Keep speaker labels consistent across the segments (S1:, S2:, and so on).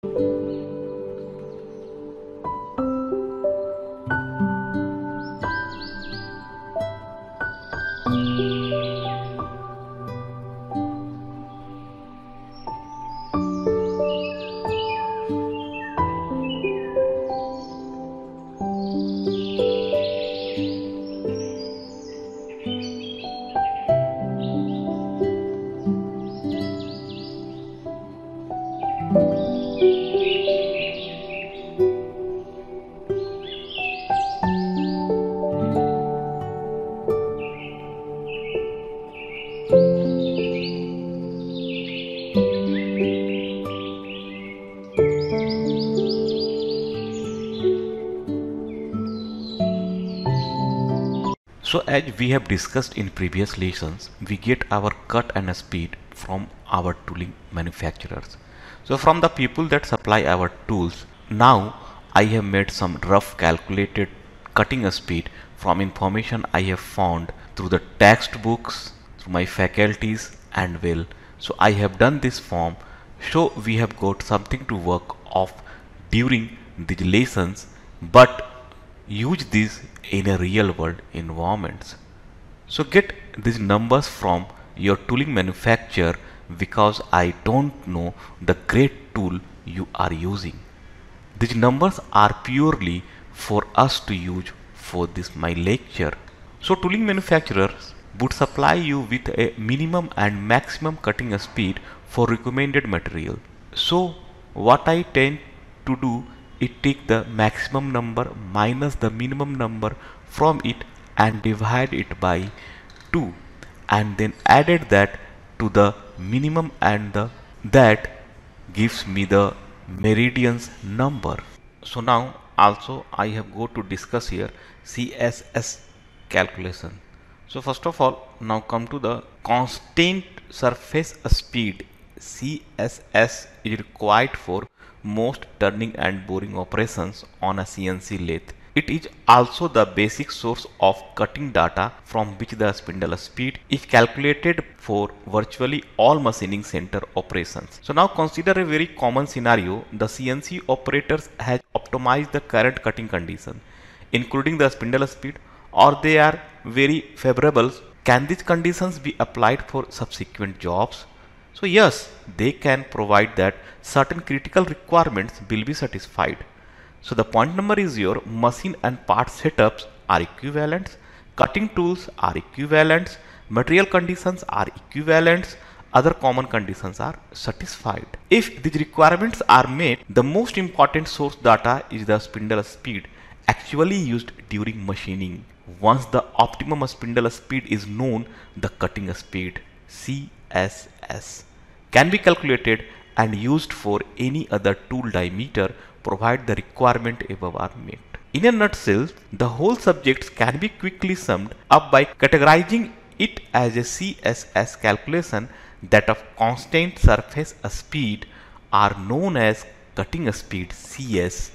S1: So as we have discussed in previous lessons, we get our cut and speed from our tooling manufacturers. So from the people that supply our tools, now I have made some rough calculated cutting speed from information I have found through the textbooks, through my faculties and will. So I have done this form, so we have got something to work off during these lessons, but use this in a real world environments. So get these numbers from your tooling manufacturer because I don't know the great tool you are using. These numbers are purely for us to use for this my lecture. So tooling manufacturers would supply you with a minimum and maximum cutting speed for recommended material. So what I tend to do, it take the maximum number minus the minimum number from it and divide it by 2 and then added that to the minimum and that gives me the meridians number. So now also I have go to discuss here CSS calculation. So first of all, now come to the constant surface speed. CSS is required for most turning and boring operations on a CNC lathe. It is also the basic source of cutting data from which the spindle speed is calculated for virtually all machining center operations. So now consider a very common scenario. The CNC operators has optimized the current cutting condition, including the spindle speed, or they are very favorable. Can these conditions be applied for subsequent jobs? So yes, they can provide that certain critical requirements will be satisfied. So the point number is your machine and part setups are equivalent, cutting tools are equivalent, material conditions are equivalent, other common conditions are satisfied. If these requirements are met, the most important source data is the spindle speed actually used during machining. Once the optimum spindle speed is known, the cutting speed CSS can be calculated and used for any other tool diameter provided the requirement above are met. In a nutshell, the whole subjects can be quickly summed up by categorizing it as a CSS calculation that of constant surface speed are known as cutting speed CS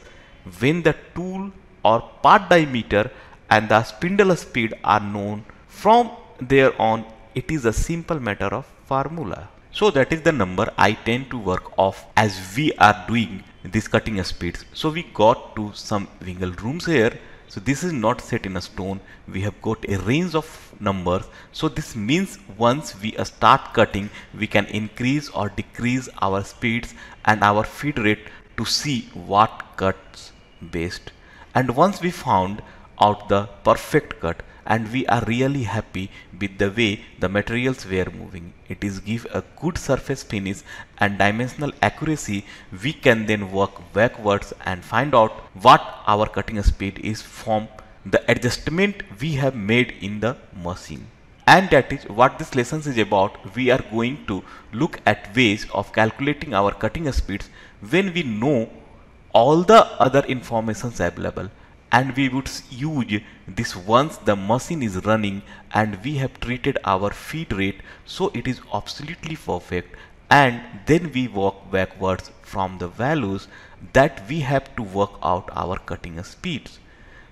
S1: when the tool or part diameter and the spindle speed are known. From there on, it is a simple matter of formula. So that is the number I tend to work off as we are doing this cutting speeds. So we got to some wiggle rooms here. So this is not set in a stone. We have got a range of numbers. So this means once we start cutting, we can increase or decrease our speeds and our feed rate to see what cuts best. And once we found out the perfect cut and we are really happy with the way the materials were moving, it is give a good surface finish and dimensional accuracy, we can then work backwards and find out what our cutting speed is from the adjustment we have made in the machine. And that is what this lesson is about. We are going to look at ways of calculating our cutting speeds when we know all the other informations available, and we would use this once the machine is running and we have treated our feed rate so it is absolutely perfect, and then we work backwards from the values that we have to work out our cutting speeds.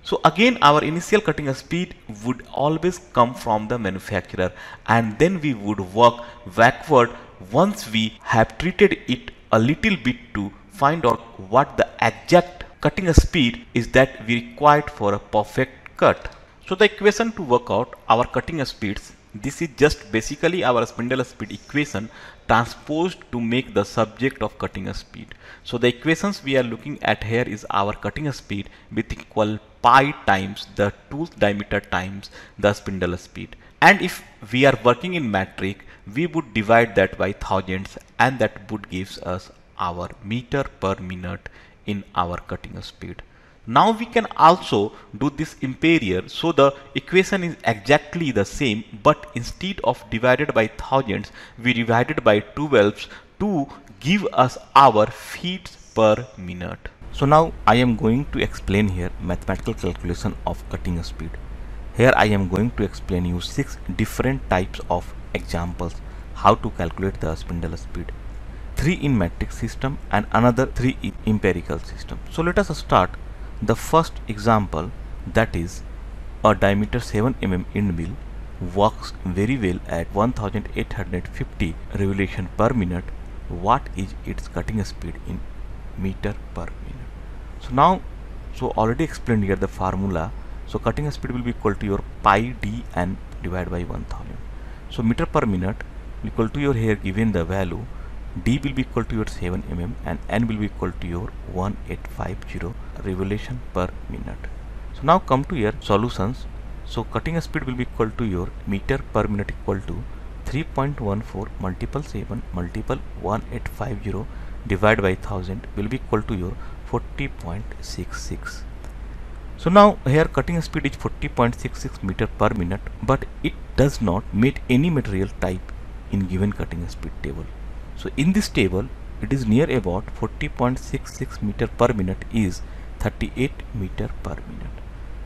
S1: So again, our initial cutting speed would always come from the manufacturer, and then we would work backward once we have treated it a little bit to find out what the exact cutting speed is that we required for a perfect cut. So the equation to work out our cutting speeds, this is just basically our spindle speed equation transposed to make the subject of cutting speed. So the equations we are looking at here is our cutting speed with equal pi times the tool diameter times the spindle speed. And if we are working in metric, we would divide that by thousands, and that would gives us our meter per minute in our cutting speed. Now we can also do this imperial, so the equation is exactly the same, but instead of divided by thousands, we divided by 12s to give us our feet per minute. So now I am going to explain here mathematical calculation of cutting speed. Here I am going to explain you 6 different types of examples how to calculate the spindle speed. 3 in metric system and another 3 in empirical system. So let us start the first example, that is a diameter 7 mm end mill works very well at 1850 revolution per minute. What is its cutting speed in meter per minute? So now, so already explained here the formula. So cutting speed will be equal to your pi d n divided by 1000. So meter per minute equal to your here given the value, d will be equal to your 7 mm and n will be equal to your 1850 revolution per minute. So now come to your solutions. So cutting speed will be equal to your meter per minute equal to 3.14 multiple 7 multiple 1850 divided by 1000 will be equal to your 40.66. So now here cutting speed is 40.66 meter per minute, but it does not meet any material type in given cutting speed table. So in this table it is near about 40.66 meter per minute is 38 meter per minute.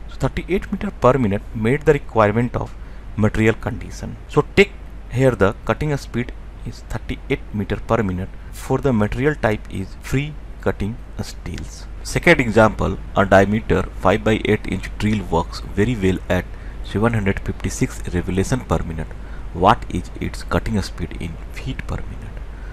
S1: So 38 meter per minute made the requirement of material condition. So take here the cutting speed is 38 meter per minute for the material type is free cutting steels. Second example, a diameter 5 by 8 inch drill works very well at 756 revolution per minute. What is its cutting speed in feet per minute?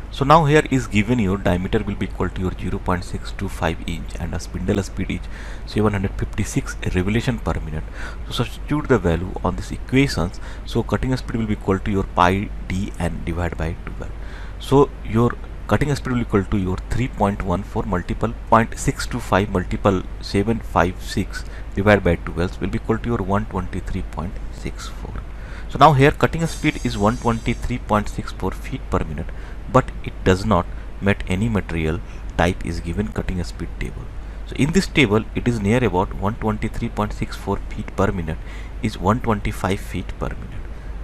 S1: So now here is given your diameter will be equal to your 0.625 inch and a spindle speed is 756 revolution per minute. So substitute the value on this equations. So cutting speed will be equal to your pi d n divided by 12. So your cutting speed will be equal to your 3.14 multiple 0.625 multiple 756 divided by 12 will be equal to your 123.64. So now here cutting speed is 123.64 feet per minute, but it does not meet any material type is given cutting speed table. So in this table it is near about 123.64 feet per minute is 125 feet per minute.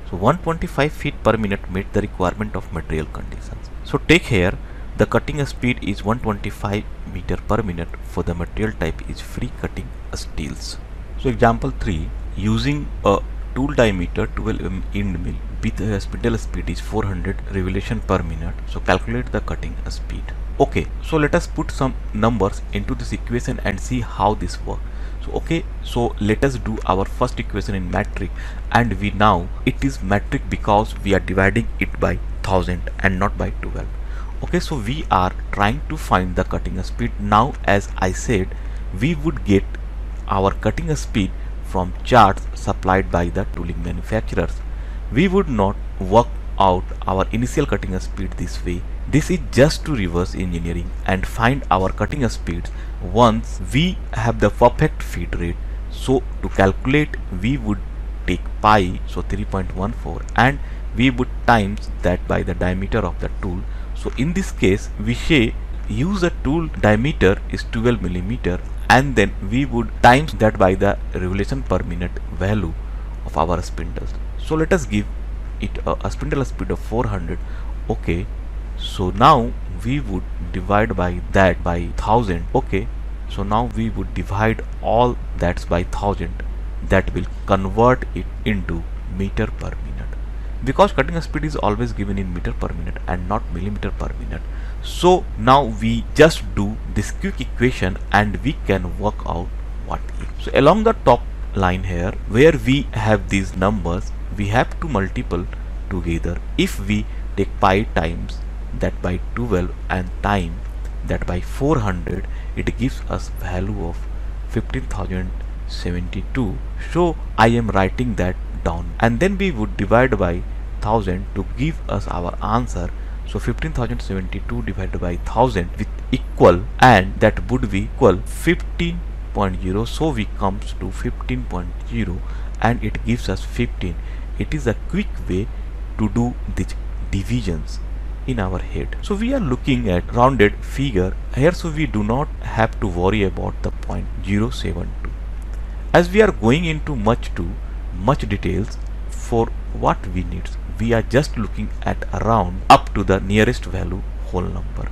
S1: So 125 feet per minute meet the requirement of material conditions. So take here the cutting speed is 125 meter per minute for the material type is free cutting steels. So example 3, using a tool diameter 12 mm end mill with a spindle speed is 400 revolution per minute. So calculate the cutting speed. Okay, so let us put some numbers into this equation and see how this works. So okay, so let us do our first equation in metric, and we now it is metric because we are dividing it by 1000 and not by 12. Okay, so we are trying to find the cutting speed. Now as I said, we would get our cutting speed from charts supplied by the tooling manufacturers. We would not work out our initial cutting speed this way. This is just to reverse engineering and find our cutting speeds once we have the perfect feed rate. So to calculate we would take pi, so 3.14, and we would times that by the diameter of the tool. So in this case we say use a tool diameter is 12 millimeter, and then we would times that by the revolution per minute value of our spindles. So let us give it a spindle speed of 400. Okay, so now we would divide by that by 1000. Okay, so now we would divide all that by 1000. That will convert it into meter per minute, because cutting speed is always given in meter per minute and not millimeter per minute. So now we just do this quick equation and we can work out what is. So along the top line here where we have these numbers, we have to multiple together. If we take pi times that by 12 and time that by 400 it gives us value of 15,072. So I am writing that down, and then we would divide by 1000 to give us our answer. So 15,072 divided by 1000 with equal, and that would be equal 15.0. So we comes to 15.0 and it gives us 15. It is a quick way to do these divisions in our head. So we are looking at rounded figure here, so we do not have to worry about the 0.072. As we are going into much details for what we need, we are just looking at a round up to the nearest value whole number.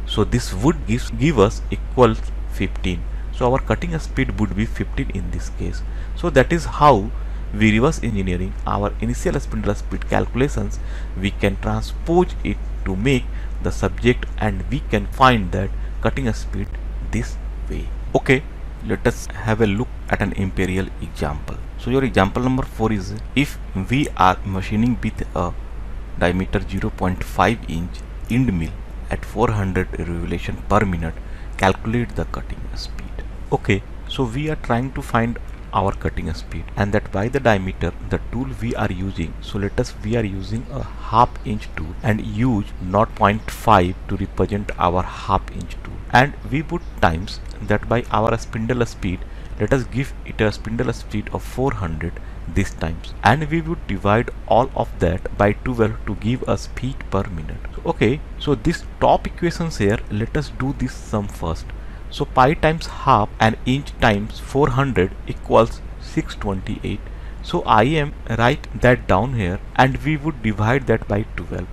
S1: So this would give us equal 15. So our cutting speed would be 15 in this case. So that is how we reverse engineering our initial spindle speed calculations. We can transpose it to make the subject, and we can find that cutting speed this way. Okay, let us have a look at an imperial example. So your example number 4 is, if we are machining with a diameter 0.5 inch end mill at 400 revolution per minute, calculate the cutting speed. Okay, so we are trying to find our cutting speed, and that by the diameter the tool we are using. So we are using a half-inch tool and use 0.5 to represent our half-inch tool, and we would times that by our spindle speed. Let us give it a spindle speed of 400 this times, and we would divide all of that by 12 to give us feet per minute. Okay, so this top equations here, let us do this sum first. So pi times half and inch times 400 equals 628. So I am write that down here, and we would divide that by 12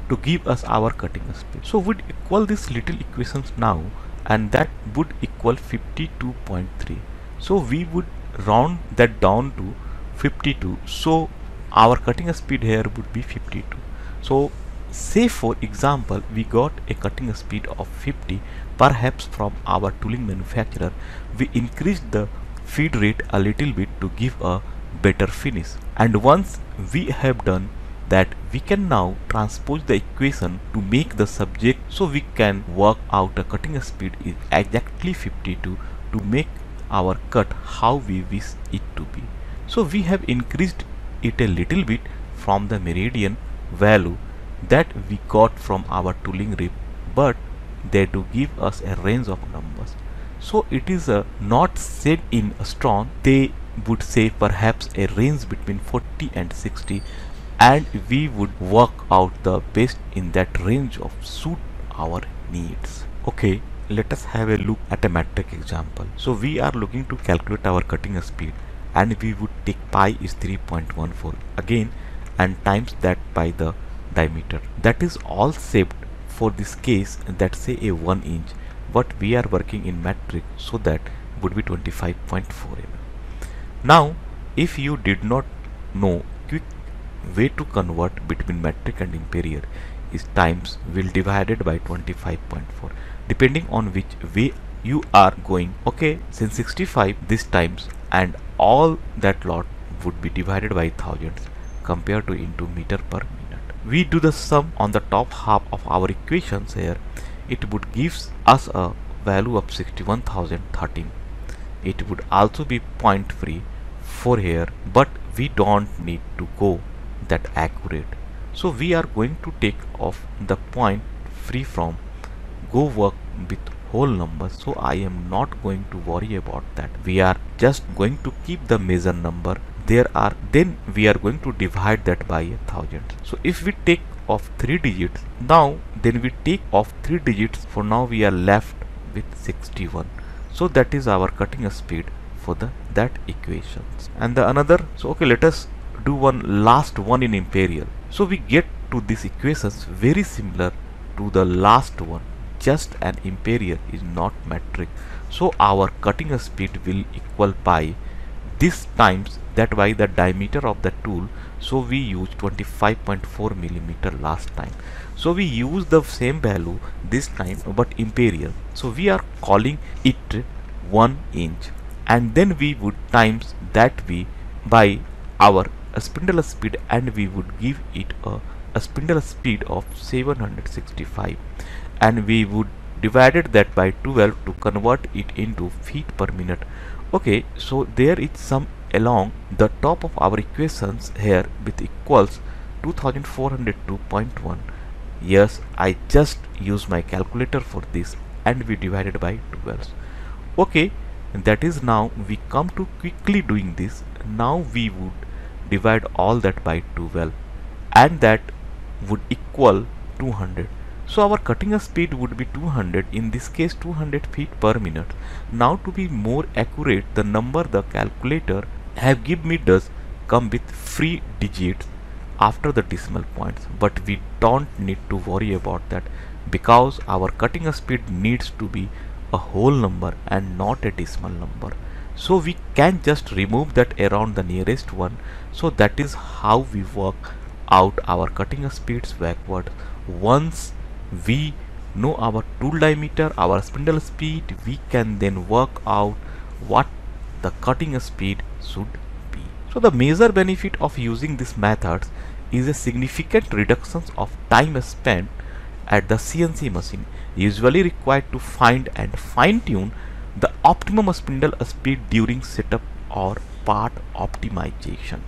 S1: to give us our cutting speed. So would equal this little equations now, and that would equal 52.3. So we would round that down to 52. So our cutting speed here would be 52. So say for example we got a cutting speed of 50. Perhaps from our tooling manufacturer we increased the feed rate a little bit to give a better finish, and once we have done that, we can now transpose the equation to make the subject, so we can work out a cutting speed is exactly 52 to make our cut how we wish it to be. So we have increased it a little bit from the meridian value that we got from our tooling rib, but they do give us a range of numbers. So it is not said in stone, they would say perhaps a range between 40 and 60, and we would work out the best in that range of suit our needs. Okay, let us have a look at a metric example. So we are looking to calculate our cutting speed, and we would take pi is 3.14 again and times that by the diameter. That is all shaped for this case, that say a 1 inch, but we are working in metric, so that would be 25.4 mm. Now if you did not know, quick way to convert between metric and imperial is times will divided by 25.4 depending on which way you are going. Okay, since 65 this times, and all that lot would be divided by thousands compared to into meter per minute. We do the sum on the top half of our equations here. It would gives us a value of 61,013. It would also be point free for here, but we don't need to go that accurate. So we are going to take off the point free from go work with whole numbers. So I am not going to worry about that. We are just going to keep the major number there are, then we are going to divide that by 1000. So if we take off 3 digits now, then we take off 3 digits, for now we are left with 61. So that is our cutting speed for that equations. And the another, so okay, let us do one last one in imperial. So we get to these equations very similar to the last one, just an imperial is not metric. So our cutting speed will equal pi this times that by the diameter of the tool. So we use 25.4 millimeter last time, so we use the same value this time but imperial. So we are calling it 1 inch, and then we would times that we by our spindle speed, and we would give it a spindle speed of 765, and we would divided that by 12 to convert it into feet per minute. Okay, so there is some along the top of our equations here with equals 2402.1. Yes, I just use my calculator for this and we divided by 12. Okay, that is now we come to quickly doing this. Now we would divide all that by 12 and that would equal 200. So our cutting speed would be 200, in this case 200 feet per minute. Now to be more accurate, the number the calculator have give me does come with 3 digits after the decimal points, but we don't need to worry about that because our cutting speed needs to be a whole number and not a decimal number. So we can just remove that around the nearest one. So that is how we work out our cutting speeds backward. Once we know our tool diameter, our spindle speed, we can then work out what the cutting speed should be. So the major benefit of using these methods is a significant reduction of time spent at the CNC machine, usually required to find and fine-tune the optimum spindle speed during setup or part optimization.